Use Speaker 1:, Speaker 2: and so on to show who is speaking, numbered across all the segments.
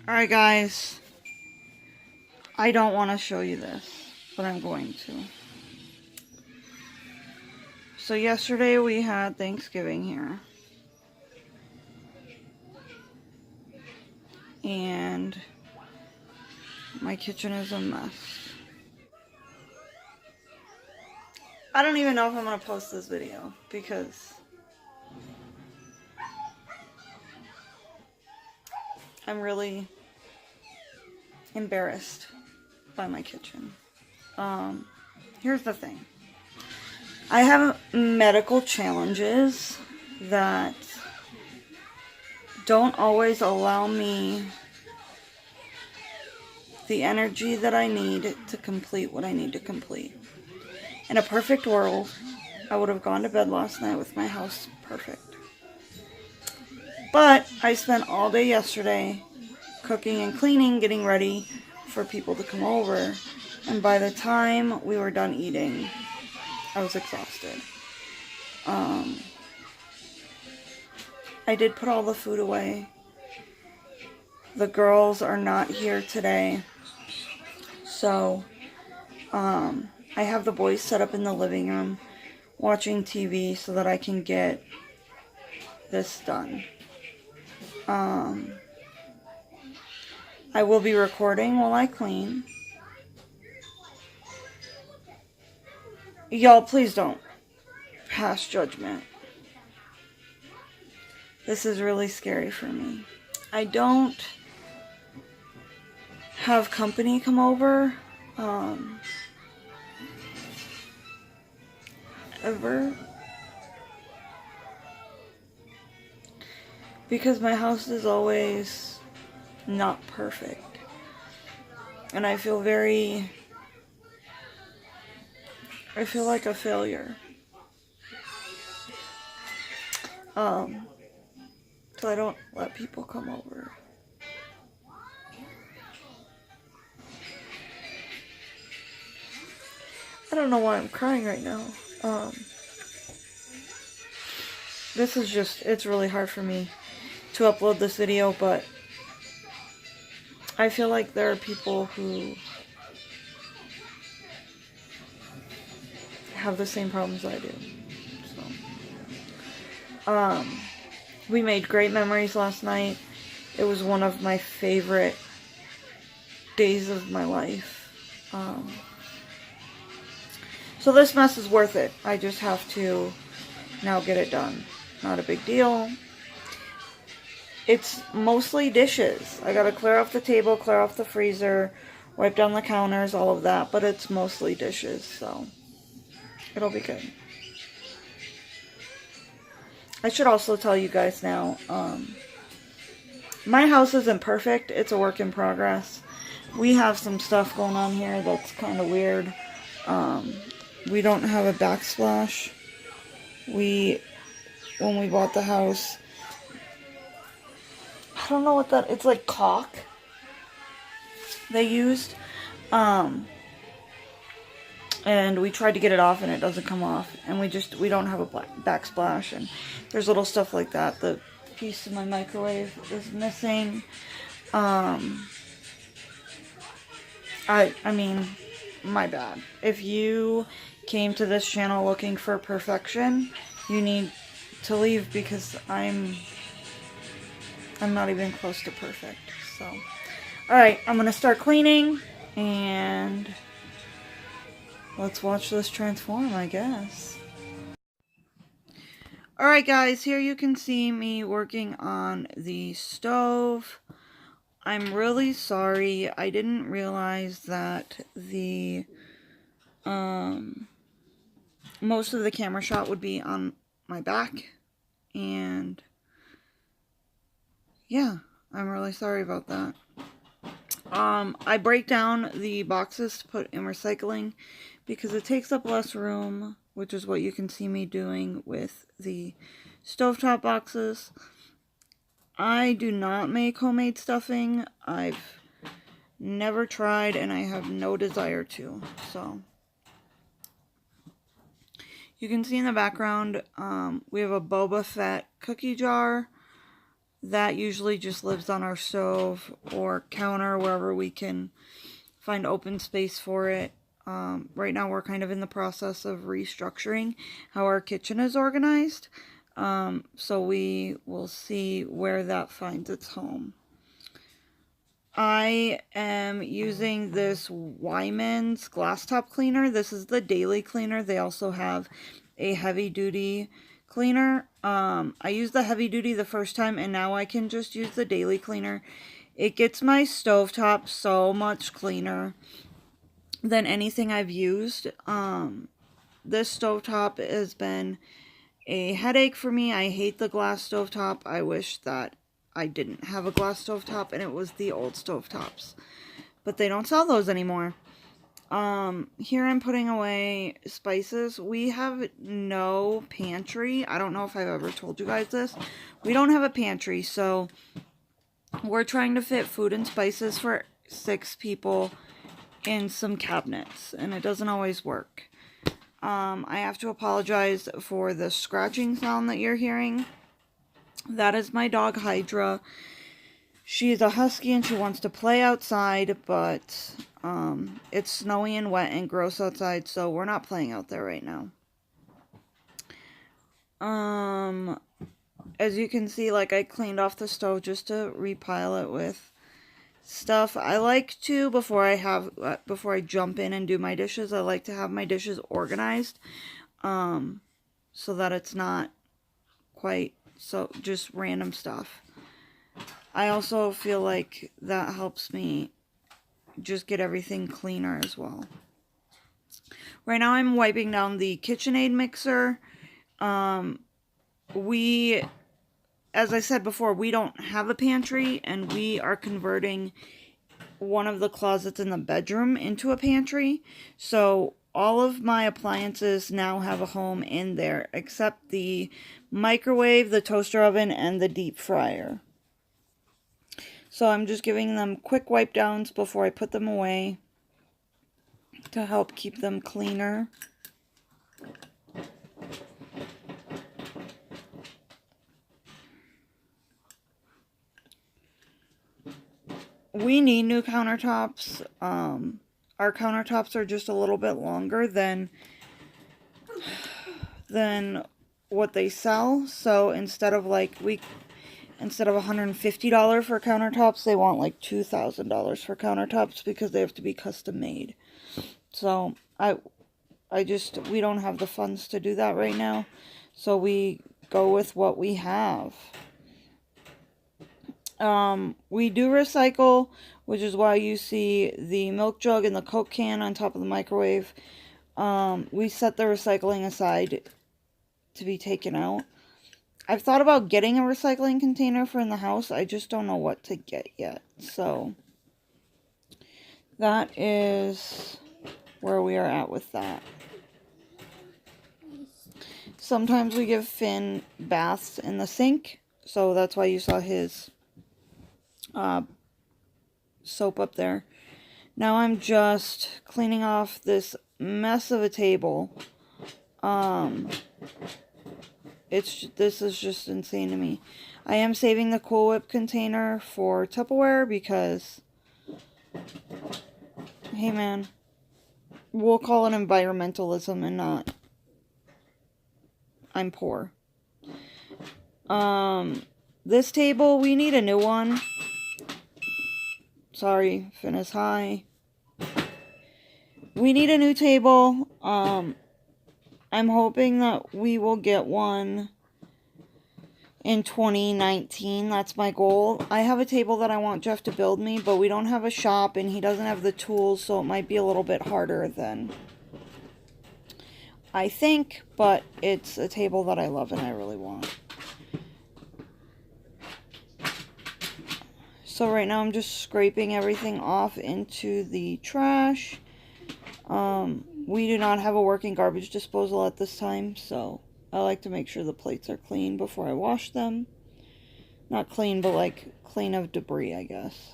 Speaker 1: Alright guys, I don't want to show you this, but I'm going to. So yesterday we had Thanksgiving here. And my kitchen is a mess. I don't even know if I'm going to post this video because I'm really embarrassed by my kitchen. Here's the thing. I have medical challenges that don't always allow me the energy that I need to complete what I need to complete. In a perfect world, I would have gone to bed last night with my house perfect. But I spent all day yesterday cooking and cleaning, getting ready for people to come over. And by the time we were done eating, I was exhausted. I did put all the food away. The girls are not here today. So, I have the boys set up in the living room watching TV so that I can get this done. I will be recording while I clean. Y'all, please don't pass judgment. This is really scary for me. I don't have company come over, ever. Because my house is always not perfect. And I feel like a failure. So I don't let people come over. I don't know why I'm crying right now. This is just, it's really hard for me to upload this video, but I feel like there are people who have the same problems I do. So, we made great memories last night. It was one of my favorite days of my life. So this mess is worth it. I just have to now get it done. Not a big deal. It's mostly dishes. I gotta clear off the table, clear off the freezer, wipe down the counters, all of that. But it's mostly dishes, so it'll be good. I should also tell you guys now, my house isn't perfect. It's a work in progress. We have some stuff going on here that's kind of weird. We don't have a backsplash. When we bought the house, I don't know what that, it's like caulk they used. And we tried to get it off and it doesn't come off. And we don't have a backsplash. And there's little stuff like that. The piece of my microwave is missing. I mean, my bad. If you came to this channel looking for perfection, you need to leave because I'm not even close to perfect. So, alright, I'm going to start cleaning and let's watch this transform, I guess. Alright guys, here you can see me working on the stove. I'm really sorry. I didn't realize that the most of the camera shot would be on my back. And yeah, I'm really sorry about that. I break down the boxes to put in recycling because it takes up less room, which is what you can see me doing with the stovetop boxes. I do not make homemade stuffing. I've never tried and I have no desire to. So you can see in the background, we have a Boba Fett cookie jar That usually just lives on our stove or counter, wherever we can find open space for it. Right now we're kind of in the process of restructuring how our kitchen is organized. So we will see where that finds its home. I am using this Wyman's glass top cleaner. This is the daily cleaner. They also have a heavy duty cleaner. I used the heavy duty the first time, and now I can just use the daily cleaner. It gets my stovetop so much cleaner than anything I've used. This stovetop has been a headache for me. I hate the glass stovetop. I wish that I didn't have a glass stovetop and it was the old stovetops. But they don't sell those anymore. Here I'm putting away spices. We have no pantry. I don't know if I've ever told you guys this. We don't have a pantry, so we're trying to fit food and spices for 6 people in some cabinets, and it doesn't always work. I have to apologize for the scratching sound that you're hearing. That is my dog Hydra. She's a husky and she wants to play outside, but it's snowy and wet and gross outside, so we're not playing out there right now. As you can see, like, I cleaned off the stove just to repile it with stuff. I like to, before I jump in and do my dishes, I like to have my dishes organized, so that it's not quite so just random stuff. I also feel like that helps me just get everything cleaner as well. Right now I'm wiping down the KitchenAid mixer. As I said before, we don't have a pantry, and we are converting one of the closets in the bedroom into a pantry. So all of my appliances now have a home in there, except the microwave, the toaster oven, and the deep fryer. So I'm just giving them quick wipe downs before I put them away to help keep them cleaner. We need new countertops. Our countertops are just a little bit longer than what they sell. So instead of $150 for countertops, they want like $2,000 for countertops because they have to be custom made. So we don't have the funds to do that right now. So we go with what we have. We do recycle, which is why you see the milk jug and the Coke can on top of the microwave. We set the recycling aside to be taken out. I've thought about getting a recycling container for in the house. I just don't know what to get yet. So that is where we are at with that. Sometimes we give Finn baths in the sink, so that's why you saw his soap up there. Now I'm just cleaning off this mess of a table. This is just insane to me. I am saving the Cool Whip container for Tupperware because, hey man, we'll call it environmentalism and not I'm poor. This table, we need a new one. Sorry, Finn is high. We need a new table. I'm hoping that we will get one in 2019. That's my goal. I have a table that I want Jeff to build me, but we don't have a shop and he doesn't have the tools, so it might be a little bit harder than I think, but it's a table that I love and I really want. So right now I'm just scraping everything off into the trash. We do not have a working garbage disposal at this time, so I like to make sure the plates are clean before I wash them. Not clean, but like clean of debris, I guess.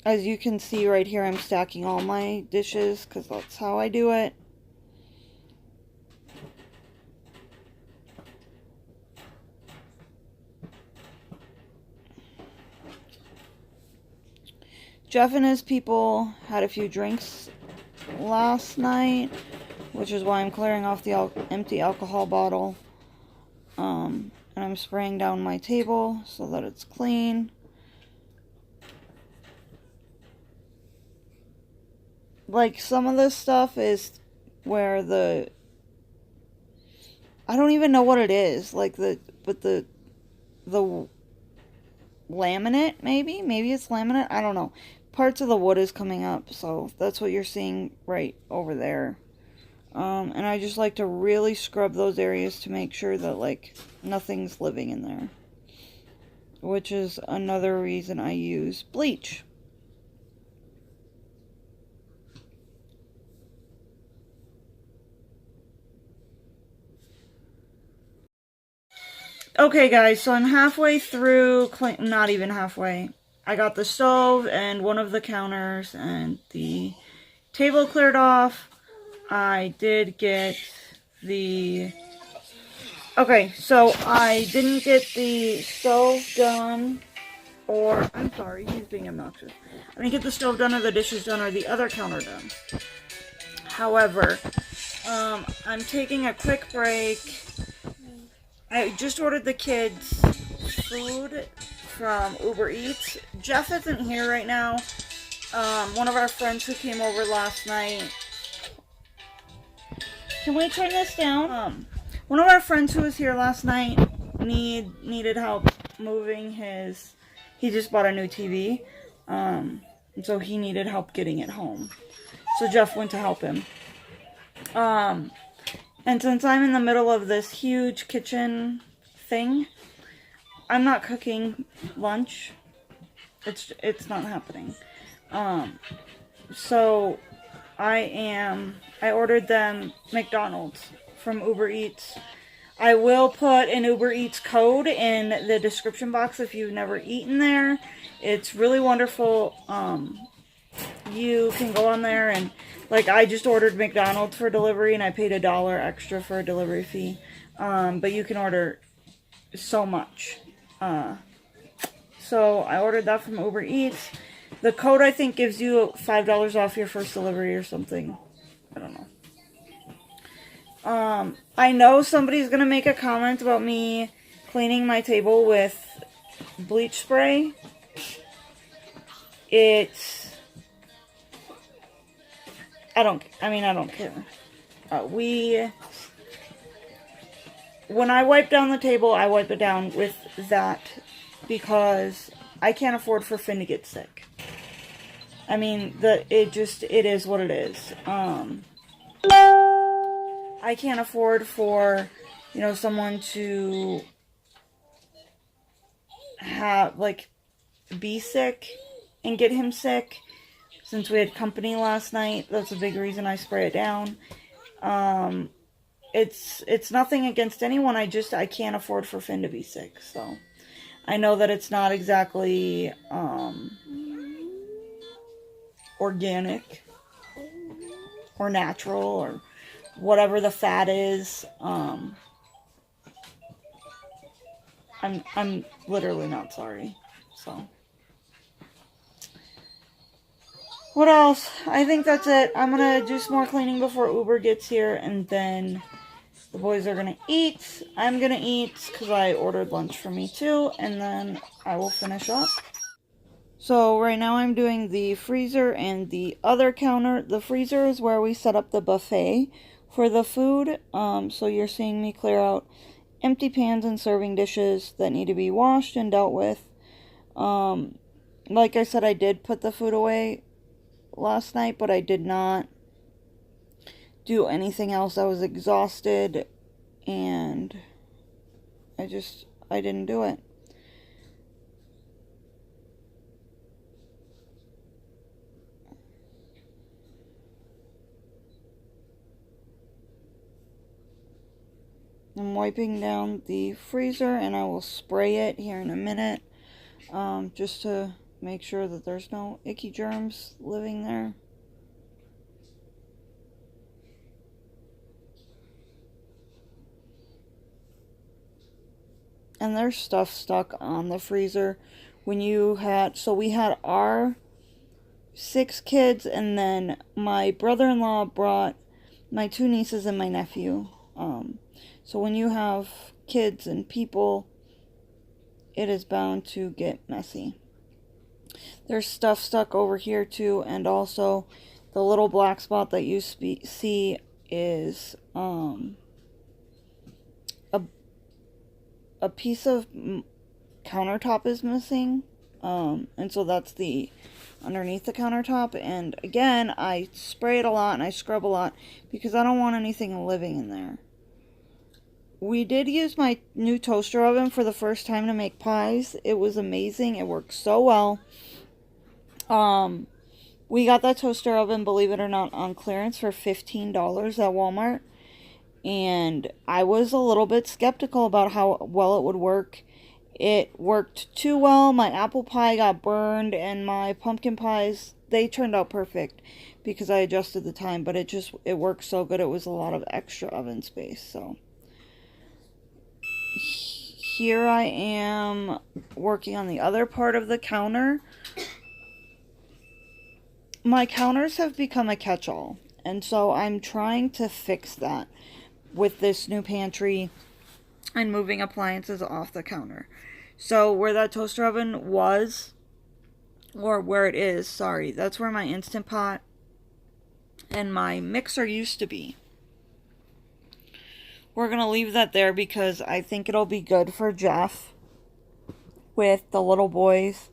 Speaker 1: As you can see right here, I'm stacking all my dishes because that's how I do it. Jeff and his people had a few drinks last night, which is why I'm clearing off the empty alcohol bottle. And I'm spraying down my table so that it's clean. Like, some of this stuff is where I don't even know what it is. Like, the laminate, maybe it's laminate, I don't know. Parts of the wood is coming up, so that's what you're seeing right over there. And I just like to really scrub those areas to make sure that, like, nothing's living in there. Which is another reason I use bleach. Okay, guys, so I'm halfway through, not even halfway. I got the stove and one of the counters and the table cleared off. I did get the... Okay, so I didn't get the stove done, or... I'm sorry, he's being obnoxious. I didn't get the stove done or the dishes done or the other counter done. However, I'm taking a quick break. I just ordered the kids food from Uber Eats. Jeff isn't here right now. One of our friends who came over last night. Can we turn this down? One of our friends who was here last night needed help moving his... He just bought a new TV. And so he needed help getting it home. So Jeff went to help him. And since I'm in the middle of this huge kitchen thing, I'm not cooking lunch. It's not happening. So I ordered them McDonald's from Uber Eats. I will put an Uber Eats code in the description box if you've never eaten there. It's really wonderful. You can go on there and, like, I just ordered McDonald's for delivery and I paid $1 extra for a delivery fee. But you can order so much. So I ordered that from Uber Eats. The code, I think, gives you $5 off your first delivery or something. I don't know. I know somebody's gonna make a comment about me cleaning my table with bleach spray. I don't care. When I wipe down the table, I wipe it down with that because I can't afford for Finn to get sick. I mean, it is what it is. I can't afford for, someone to be sick and get him sick. Since we had company last night, that's a big reason I spray it down. It's nothing against anyone. I can't afford for Finn to be sick. So I know that it's not exactly organic or natural or whatever the fat is. I'm literally not sorry. So. What else? I think that's it. I'm gonna do some more cleaning before Uber gets here, and then the boys are gonna eat. I'm gonna eat, because I ordered lunch for me too, and then I will finish up. So right now I'm doing the freezer and the other counter. The freezer is where we set up the buffet for the food. So you're seeing me clear out empty pans and serving dishes that need to be washed and dealt with. Like I said, I did put the food away last night, but I did not do anything else. I was exhausted and I didn't do it. I'm wiping down the freezer and I will spray it here in a minute, just to make sure that there's no icky germs living there. And there's stuff stuck on the freezer. So we had our 6 kids, and then my brother-in-law brought my 2 nieces and my nephew. So when you have kids and people, it is bound to get messy. There's stuff stuck over here too, and also the little black spot that you see is a piece of countertop is missing, and so that's the underneath the countertop. And again, I spray it a lot and I scrub a lot because I don't want anything living in there. We did use my new toaster oven for the first time to make pies. It was amazing. It worked so well. We got that toaster oven, believe it or not, on clearance for $15 at Walmart. And I was a little bit skeptical about how well it would work. It worked too well. My apple pie got burned, and my pumpkin pies, they turned out perfect because I adjusted the time, but it worked so good. It was a lot of extra oven space. So here I am working on the other part of the counter. My counters have become a catch-all, and so I'm trying to fix that with this new pantry and moving appliances off the counter. So where that toaster oven was, or where it is, sorry, that's where my Instant Pot and my mixer used to be. We're going to leave that there because I think it'll be good for Jeff with the little boys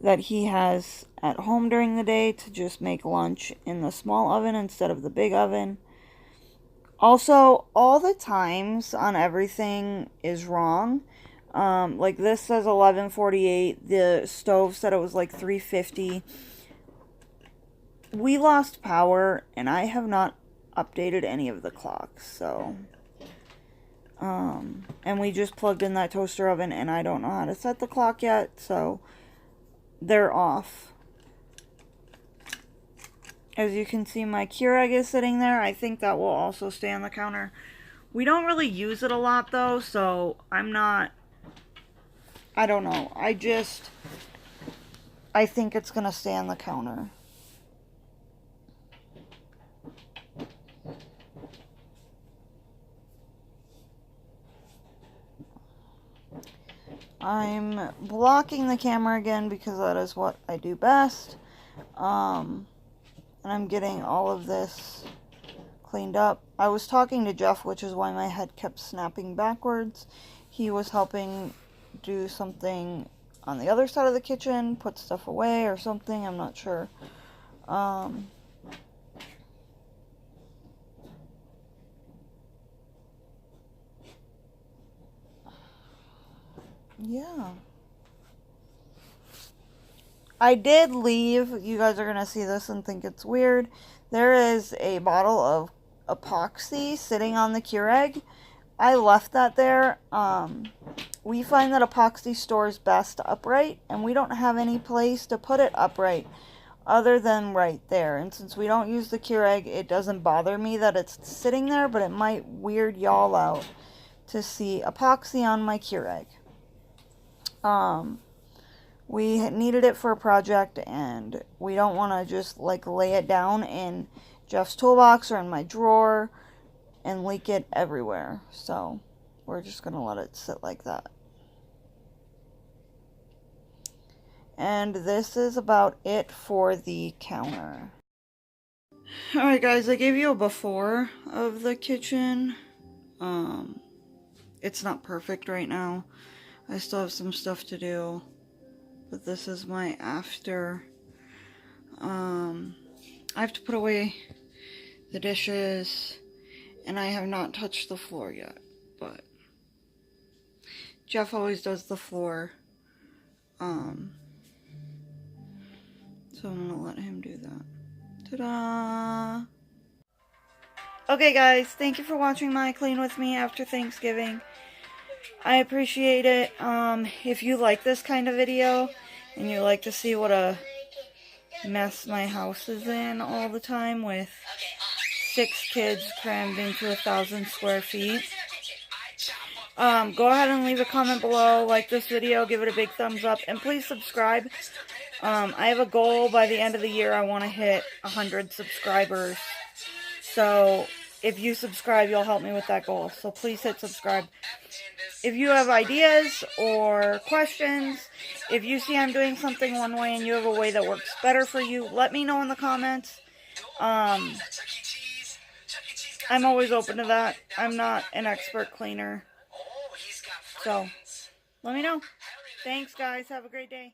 Speaker 1: that he has at home during the day to just make lunch in the small oven instead of the big oven. Also, all the times on everything is wrong. Like this says 11:48. The stove said it was like 3:50. We lost power, and I have not updated any of the clocks. So, and we just plugged in that toaster oven, and I don't know how to set the clock yet. So, they're off. As you can see, my Keurig is sitting there. I think that will also stay on the counter. We don't really use it a lot though, so I don't know. I think it's going to stay on the counter. I'm blocking the camera again because that is what I do best. And I'm getting all of this cleaned up. I was talking to Jeff, which is why my head kept snapping backwards. He was helping do something on the other side of the kitchen, put stuff away or something, I'm not sure. Yeah. I did leave, you guys are going to see this and think it's weird. There is a bottle of epoxy sitting on the Keurig. I left that there. We find that epoxy stores best upright, and we don't have any place to put it upright other than right there. And since we don't use the Keurig, it doesn't bother me that it's sitting there, but it might weird y'all out to see epoxy on my Keurig. We needed it for a project, and we don't want to just like lay it down in Jeff's toolbox or in my drawer and leak it everywhere. So we're just going to let it sit like that. And this is about it for the counter. Alright guys, I gave you a before of the kitchen. It's not perfect right now. I still have some stuff to do. But this is my after. I have to put away the dishes, and I have not touched the floor yet, but Jeff always does the floor, so I'm gonna let him do that. Ta-da! Okay guys, thank you for watching my clean with me after Thanksgiving. I appreciate it. If you like this kind of video, and you like to see what a mess my house is in all the time with 6 kids crammed into 1,000 square feet, Go ahead and leave a comment below, like this video, give it a big thumbs up, and please subscribe. I have a goal by the end of the year. I want to hit 100 subscribers. So if you subscribe, you'll help me with that goal. So please hit subscribe. If you have ideas or questions, if you see I'm doing something one way and you have a way that works better for you, let me know in the comments. I'm always open to that. I'm not an expert cleaner. So let me know. Thanks, guys. Have a great day.